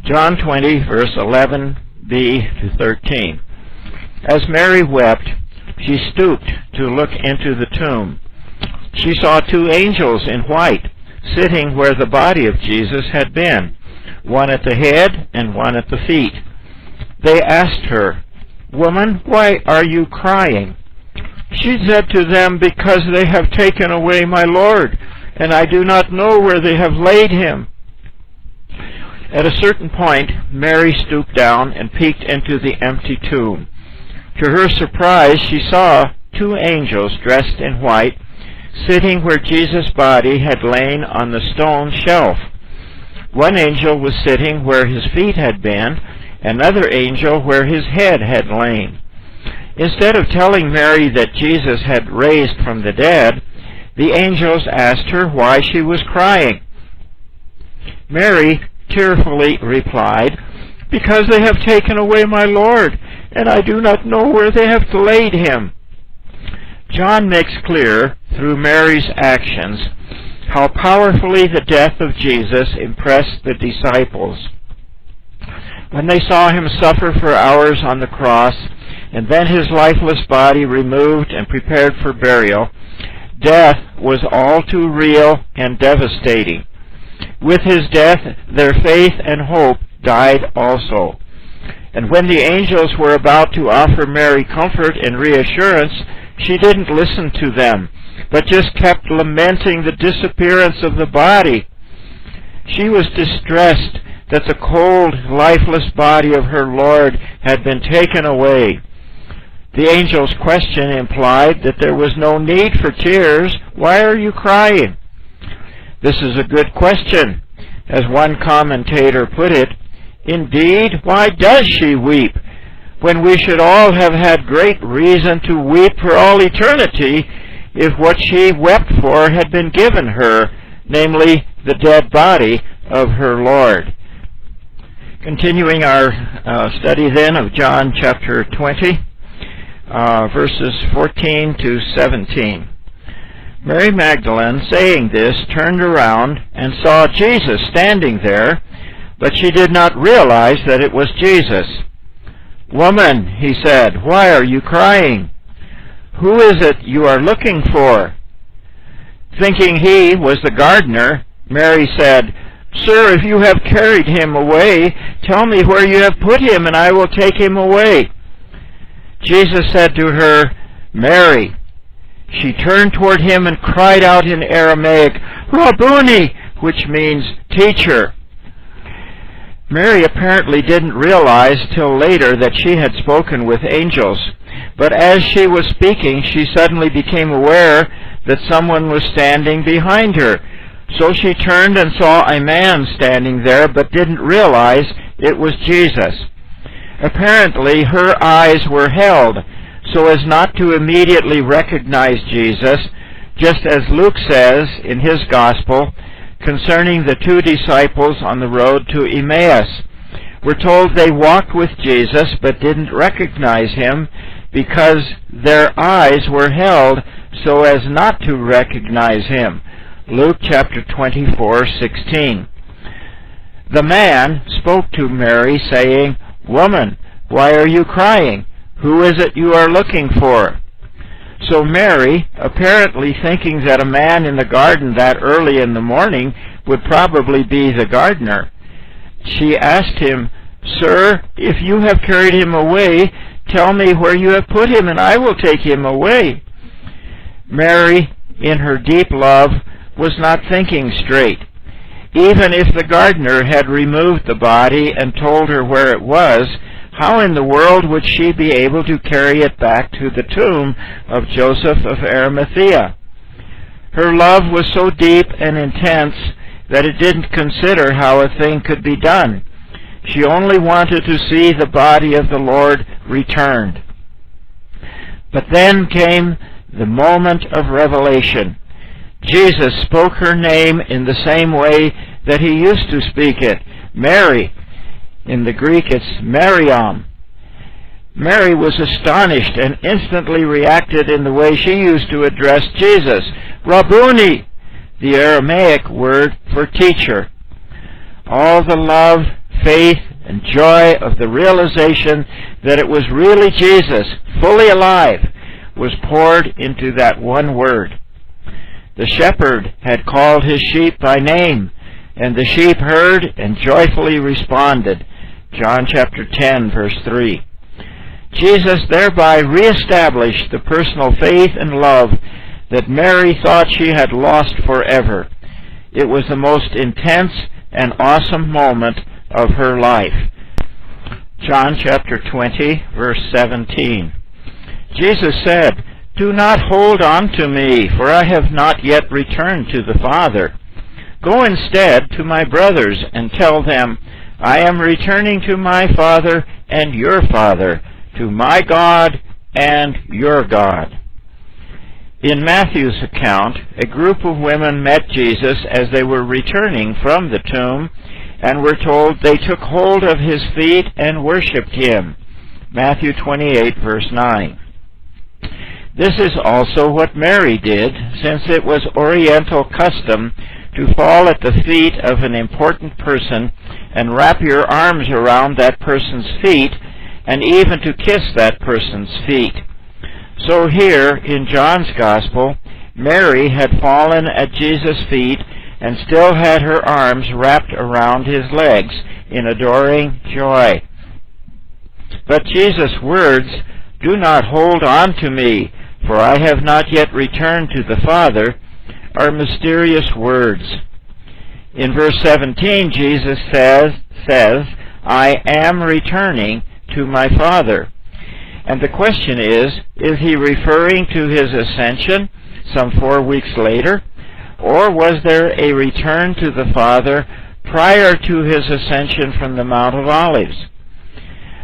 John 20, verse 11b to 13. As Mary wept, she stooped to look into the tomb. She saw two angels in white, sitting where the body of Jesus had been, one at the head and one at the feet. They asked her, "Woman, why are you crying?" She said to them, "Because they have taken away my Lord, and I do not know where they have laid him." At a certain point, Mary stooped down and peeked into the empty tomb. To her surprise, she saw two angels dressed in white, sitting where Jesus' body had lain on the stone shelf. One angel was sitting where his feet had been, another angel where his head had lain. Instead of telling Mary that Jesus had raised from the dead, the angels asked her why she was crying. Mary tearfully replied, "Because they have taken away my Lord, and I do not know where they have laid him." John makes clear, through Mary's actions, how powerfully the death of Jesus impressed the disciples. When they saw him suffer for hours on the cross, and then his lifeless body removed and prepared for burial, death was all too real and devastating. With his death, their faith and hope died also. And when the angels were about to offer Mary comfort and reassurance, she didn't listen to them, but just kept lamenting the disappearance of the body. She was distressed that the cold, lifeless body of her Lord had been taken away. The angel's question implied that there was no need for tears. Why are you crying? This is a good question. As one commentator put it, "Indeed, why does she weep, when we should all have had great reason to weep for all eternity if what she wept for had been given her, namely the dead body of her Lord?" Continuing our study then of John chapter 20, verses 14 to 17. Mary Magdalene, saying this, turned around and saw Jesus standing there, but she did not realize that it was Jesus. "Woman," he said, "why are you crying? Who is it you are looking for?" Thinking he was the gardener, Mary said, "Sir, if you have carried him away, tell me where you have put him, and I will take him away." Jesus said to her, "Mary." She turned toward him and cried out in Aramaic, "Rabboni," which means teacher. Mary apparently didn't realize till later that she had spoken with angels, but as she was speaking, she suddenly became aware that someone was standing behind her. So she turned and saw a man standing there, but didn't realize it was Jesus. Apparently, her eyes were held so as not to immediately recognize Jesus, just as Luke says in his Gospel concerning the two disciples on the road to Emmaus. We're told they walked with Jesus but didn't recognize him because their eyes were held so as not to recognize him. Luke chapter 24:16. The man spoke to Mary, saying, "Woman, why are you crying? Who is it you are looking for?" So Mary, apparently thinking that a man in the garden that early in the morning would probably be the gardener, she asked him, "Sir, if you have carried him away, tell me where you have put him, and I will take him away." Mary, in her deep love, was not thinking straight. Even if the gardener had removed the body and told her where it was, how in the world would she be able to carry it back to the tomb of Joseph of Arimathea? Her love was so deep and intense that it didn't consider how a thing could be done. She only wanted to see the body of the Lord returned. But then came the moment of revelation. Jesus spoke her name in the same way that he used to speak it, Mary. In the Greek, it's Mariam. Mary was astonished and instantly reacted in the way she used to address Jesus, Rabboni, the Aramaic word for teacher. All the love, faith, and joy of the realization that it was really Jesus, fully alive, was poured into that one word. The shepherd had called his sheep by name, and the sheep heard and joyfully responded. John chapter 10, verse 3. Jesus thereby reestablished the personal faith and love that Mary thought she had lost forever. It was the most intense and awesome moment of her life. John chapter 20, verse 17. Jesus said, "Do not hold on to me, for I have not yet returned to the Father. Go instead to my brothers and tell them, I am returning to my Father and your Father, to my God and your God." In Matthew's account, a group of women met Jesus as they were returning from the tomb, and were told they took hold of his feet and worshipped him. Matthew 28, verse 9. This is also what Mary did, since it was Oriental custom to fall at the feet of an important person and wrap your arms around that person's feet, and even to kiss that person's feet. So here, in John's Gospel, Mary had fallen at Jesus' feet and still had her arms wrapped around his legs in adoring joy. But Jesus' words, "Do not hold on to me, for I have not yet returned to the Father," are mysterious words. In verse 17, Jesus says, "I am returning to my Father." And the question is he referring to his ascension some 4 weeks later? Or was there a return to the Father prior to his ascension from the Mount of Olives?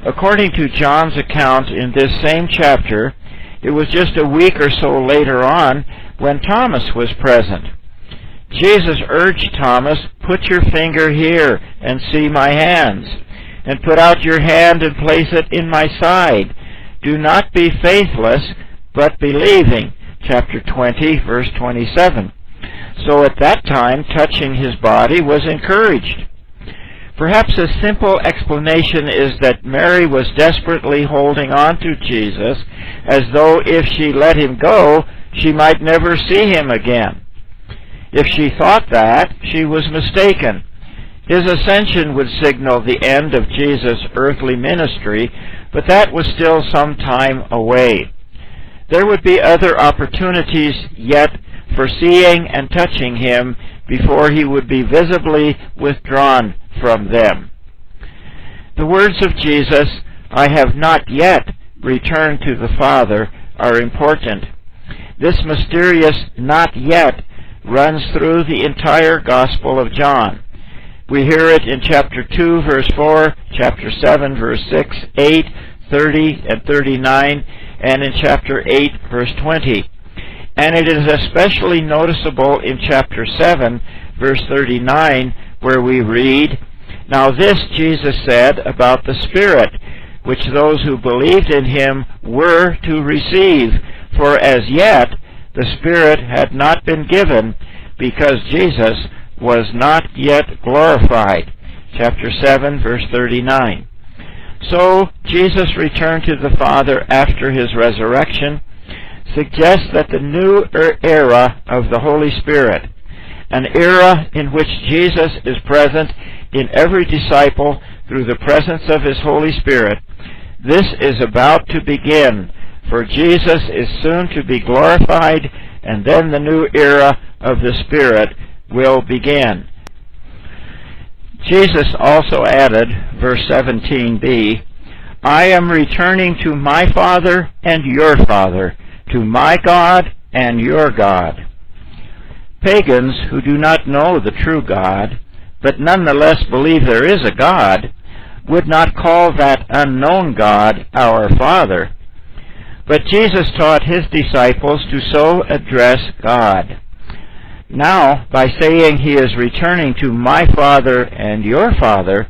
According to John's account in this same chapter, it was just a week or so later on when Thomas was present. Jesus urged Thomas, "Put your finger here and see my hands, and put out your hand and place it in my side. Do not be faithless, but believing." Chapter 20, verse 27. So at that time, touching his body was encouraged. Perhaps a simple explanation is that Mary was desperately holding on to Jesus, as though if she let him go, she might never see him again. If she thought that, she was mistaken. His ascension would signal the end of Jesus' earthly ministry, but that was still some time away. There would be other opportunities yet for seeing and touching him before he would be visibly withdrawn from them. The words of Jesus, "I have not yet returned to the Father," are important. This mysterious "not yet" runs through the entire Gospel of John. We hear it in chapter 2, verse 4, chapter 7, verse 6, 8, 30, and 39, and in chapter 8, verse 20. And it is especially noticeable in chapter 7, verse 39, where we read, "Now this Jesus said about the Spirit, which those who believed in him were to receive, for as yet the Spirit had not been given, because Jesus was not yet glorified." Chapter 7, verse 39. So, Jesus' return to the Father after his resurrection suggests that the new era of the Holy Spirit, an era in which Jesus is present in every disciple through the presence of his Holy Spirit, this is about to begin, for Jesus is soon to be glorified, and then the new era of the Spirit will begin. Jesus also added, verse 17b, "I am returning to my Father and your Father, to my God and your God." Pagans who do not know the true God, but nonetheless believe there is a God, would not call that unknown God our Father. But Jesus taught his disciples to so address God. Now, by saying he is returning to my Father and your Father,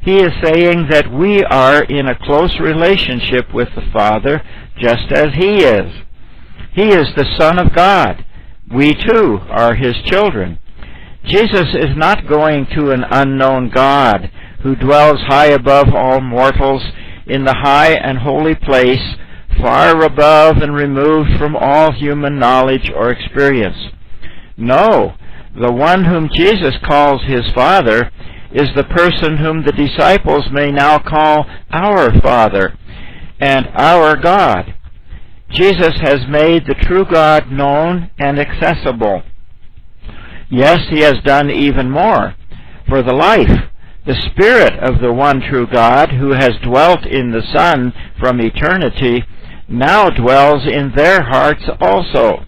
he is saying that we are in a close relationship with the Father, just as he is. He is the Son of God. We too are his children. Jesus is not going to an unknown God who dwells high above all mortals in the high and holy place, far above and removed from all human knowledge or experience. No, the one whom Jesus calls his Father is the person whom the disciples may now call our Father and our God. Jesus has made the true God known and accessible. Yes, he has done even more. For the life, the Spirit of the one true God, who has dwelt in the Son from eternity, now dwells in their hearts also.